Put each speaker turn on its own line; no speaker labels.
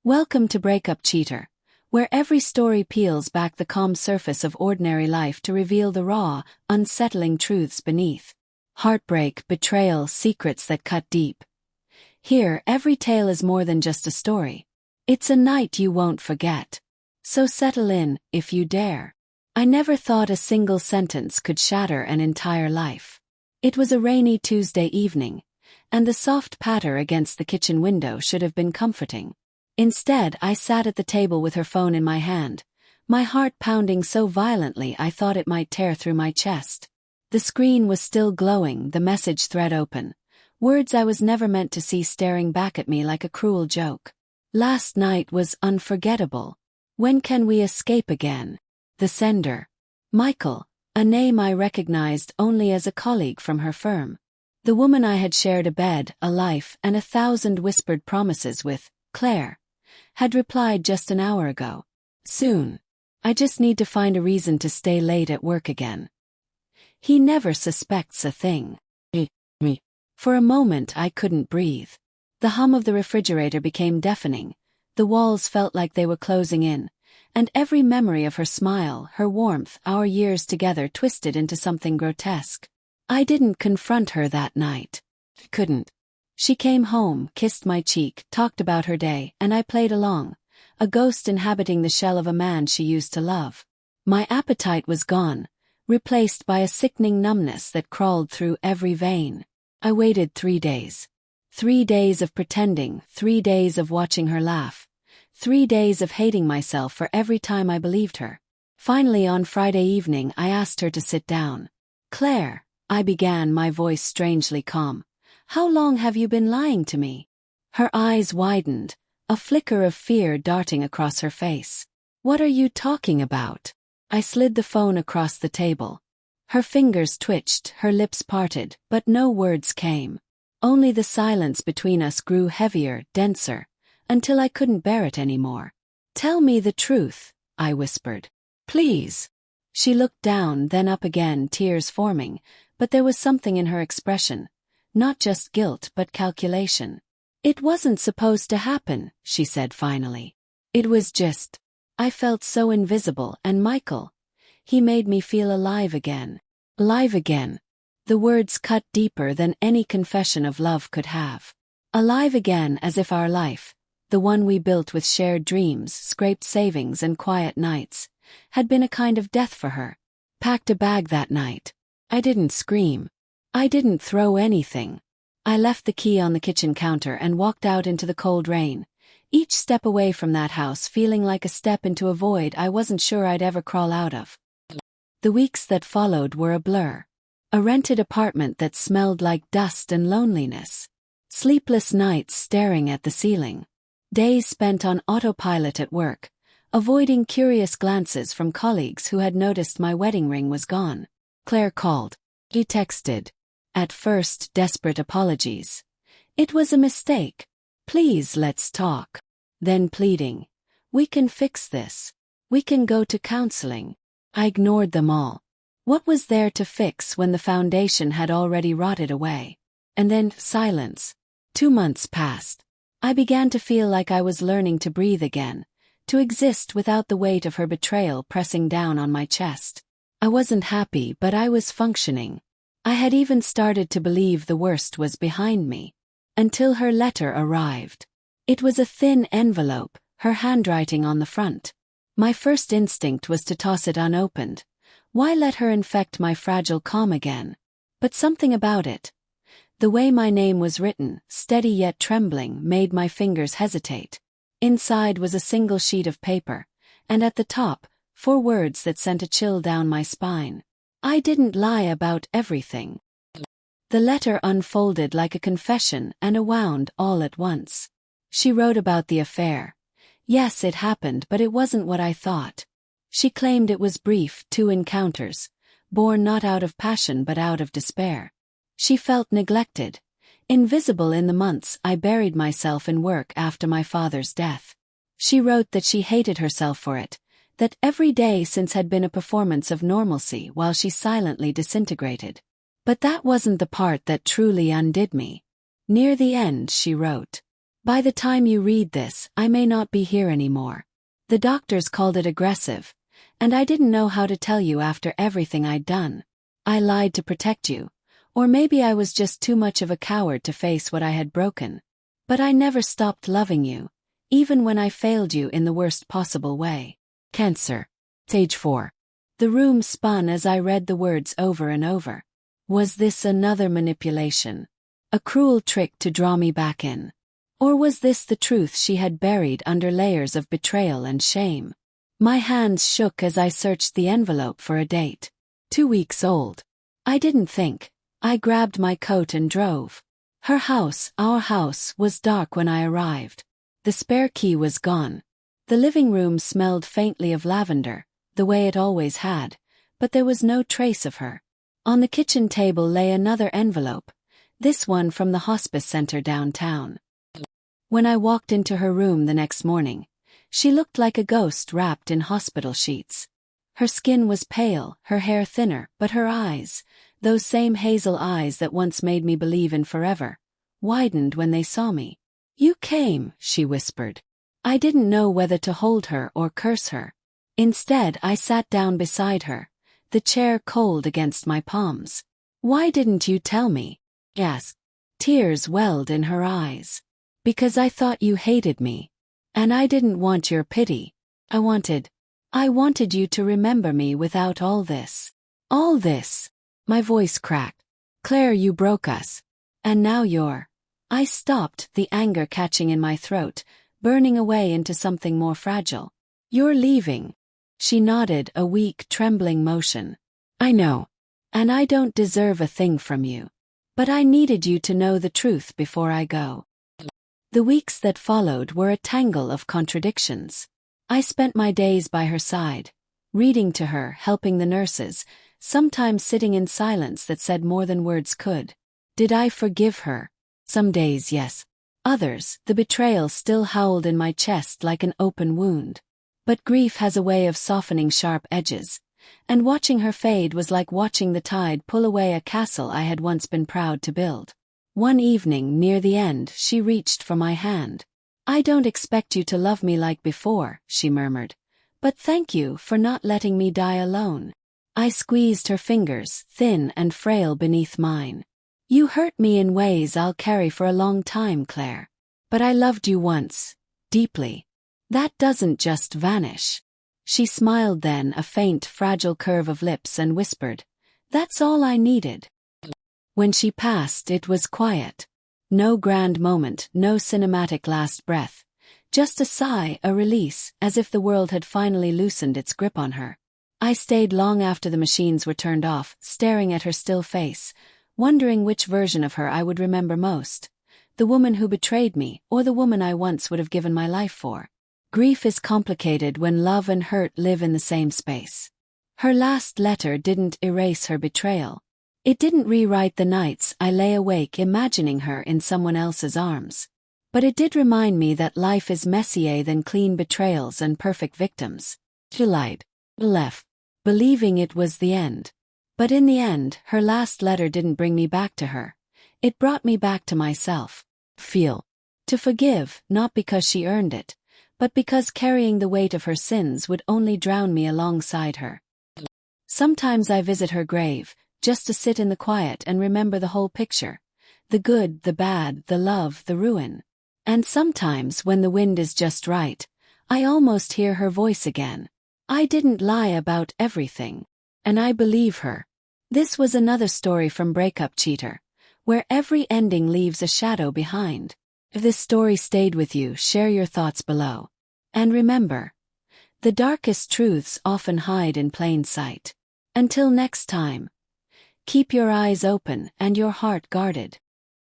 Welcome to Breakup Cheater, where every story peels back the calm surface of ordinary life to reveal the raw, unsettling truths beneath. Heartbreak, betrayal, secrets that cut deep. Here, every tale is more than just a story. It's a night you won't forget. So settle in, if you dare. I never thought a single sentence could shatter an entire life. It was a rainy Tuesday evening, and the soft patter against the kitchen window should have been comforting. Instead, I sat at the table with her phone in my hand, my heart pounding so violently I thought it might tear through my chest. The screen was still glowing, the message thread open. Words I was never meant to see staring back at me like a cruel joke. Last night was unforgettable. When can we escape again? The sender. Michael, a name I recognized only as a colleague from her firm. The woman I had shared a bed, a life, and 1,000 whispered promises with, Claire, had replied just an hour ago. Soon. I just need to find a reason to stay late at work again. He never suspects a thing. Me. For a moment I couldn't breathe. The hum of the refrigerator became deafening, the walls felt like they were closing in, and every memory of her smile, her warmth, our years together twisted into something grotesque. I didn't confront her that night. Couldn't. She came home, kissed my cheek, talked about her day, and I played along, a ghost inhabiting the shell of a man she used to love. My appetite was gone, replaced by a sickening numbness that crawled through every vein. I waited 3 days. 3 days of pretending, 3 days of watching her laugh, 3 days of hating myself for every time I believed her. Finally, on Friday evening, I asked her to sit down. Claire, I began, my voice strangely calm. How long have you been lying to me? Her eyes widened, a flicker of fear darting across her face. What are you talking about? I slid the phone across the table. Her fingers twitched, her lips parted, but no words came. Only the silence between us grew heavier, denser, until I couldn't bear it anymore. Tell me the truth, I whispered. Please. She looked down, then up again, tears forming, but there was something in her expression. Not just guilt but calculation. It wasn't supposed to happen, she said finally. It was just. I felt so invisible, and Michael. He made me feel alive again. Alive again. The words cut deeper than any confession of love could have. Alive again, as if our life, the one we built with shared dreams, scraped savings and quiet nights, had been a kind of death for her. Packed a bag that night. I didn't scream. I didn't throw anything. I left the key on the kitchen counter and walked out into the cold rain, each step away from that house feeling like a step into a void I wasn't sure I'd ever crawl out of. The weeks that followed were a blur. A rented apartment that smelled like dust and loneliness. Sleepless nights staring at the ceiling. Days spent on autopilot at work, avoiding curious glances from colleagues who had noticed my wedding ring was gone. Claire called. He texted. At first, desperate apologies. It was a mistake. Please, let's talk. Then pleading. We can fix this. We can go to counseling. I ignored them all. What was there to fix when the foundation had already rotted away? And then, silence. 2 months passed. I began to feel like I was learning to breathe again, to exist without the weight of her betrayal pressing down on my chest. I wasn't happy, but I was functioning. I had even started to believe the worst was behind me. Until her letter arrived. It was a thin envelope, her handwriting on the front. My first instinct was to toss it unopened. Why let her infect my fragile calm again? But something about it. The way my name was written, steady yet trembling, made my fingers hesitate. Inside was a single sheet of paper, and at the top, 4 words that sent a chill down my spine. I didn't lie about everything. The letter unfolded like a confession and wound all at once. She wrote about the affair. Yes, it happened, but it wasn't what I thought. She claimed it was brief, 2 encounters, born not out of passion but out of despair. She felt neglected, invisible in the months I buried myself in work after my father's death. She wrote that she hated herself for it, that every day since had been a performance of normalcy while she silently disintegrated. But that wasn't the part that truly undid me. Near the end she wrote, By the time you read this, I may not be here anymore. The doctors called it aggressive, and I didn't know how to tell you after everything I'd done. I lied to protect you, or maybe I was just too much of a coward to face what I had broken. But I never stopped loving you, even when I failed you in the worst possible way. Cancer. Stage 4. The room spun as I read the words over and over. Was this another manipulation? A cruel trick to draw me back in? Or was this the truth she had buried under layers of betrayal and shame? My hands shook as I searched the envelope for a date. 2 weeks old. I didn't think. I grabbed my coat and drove. Her house, our house, was dark when I arrived. The spare key was gone. The living room smelled faintly of lavender, the way it always had, but there was no trace of her. On the kitchen table lay another envelope, this one from the hospice center downtown. When I walked into her room the next morning, she looked like a ghost wrapped in hospital sheets. Her skin was pale, her hair thinner, but her eyes, those same hazel eyes that once made me believe in forever, widened when they saw me. "You came," she whispered. I didn't know whether to hold her or curse her. Instead, I sat down beside her, the chair cold against my palms. "Why didn't you tell me?" Yes. Tears welled in her eyes. "Because I thought you hated me. And I didn't want your pity. I wanted you to remember me without all this." "All this?" My voice cracked. "Claire, you broke us. And now you're—" I stopped, the anger catching in my throat, burning away into something more fragile. "You're leaving." She nodded, a weak, trembling motion. "I know. And I don't deserve a thing from you. But I needed you to know the truth before I go." The weeks that followed were a tangle of contradictions. I spent my days by her side, reading to her, helping the nurses, sometimes sitting in silence that said more than words could. Did I forgive her? Some days, yes. Others, the betrayal still howled in my chest like an open wound. But grief has a way of softening sharp edges, and watching her fade was like watching the tide pull away a castle I had once been proud to build. One evening, near the end, she reached for my hand. "I don't expect you to love me like before," she murmured. "But thank you for not letting me die alone." I squeezed her fingers, thin and frail beneath mine. "You hurt me in ways I'll carry for a long time, Claire. But I loved you once, deeply. That doesn't just vanish." She smiled then, a faint, fragile curve of lips, and whispered, "That's all I needed." When she passed, it was quiet. No grand moment, no cinematic last breath. Just a sigh, a release, as if the world had finally loosened its grip on her. I stayed long after the machines were turned off, staring at her still face, wondering which version of her I would remember most. The woman who betrayed me, or the woman I once would have given my life for. Grief is complicated when love and hurt live in the same space. Her last letter didn't erase her betrayal. It didn't rewrite the nights I lay awake imagining her in someone else's arms. But it did remind me that life is messier than clean betrayals and perfect victims. She lied. Left. Believing it was the end. But in the end, her last letter didn't bring me back to her. It brought me back to myself. To forgive, not because she earned it, but because carrying the weight of her sins would only drown me alongside her. Sometimes I visit her grave, just to sit in the quiet and remember the whole picture. The good, the bad, the love, the ruin. And sometimes, when the wind is just right, I almost hear her voice again. I didn't lie about everything. And I believe her. This was another story from Breakup Cheater, where every ending leaves a shadow behind. If this story stayed with you, share your thoughts below. And remember, the darkest truths often hide in plain sight. Until next time, keep your eyes open and your heart guarded.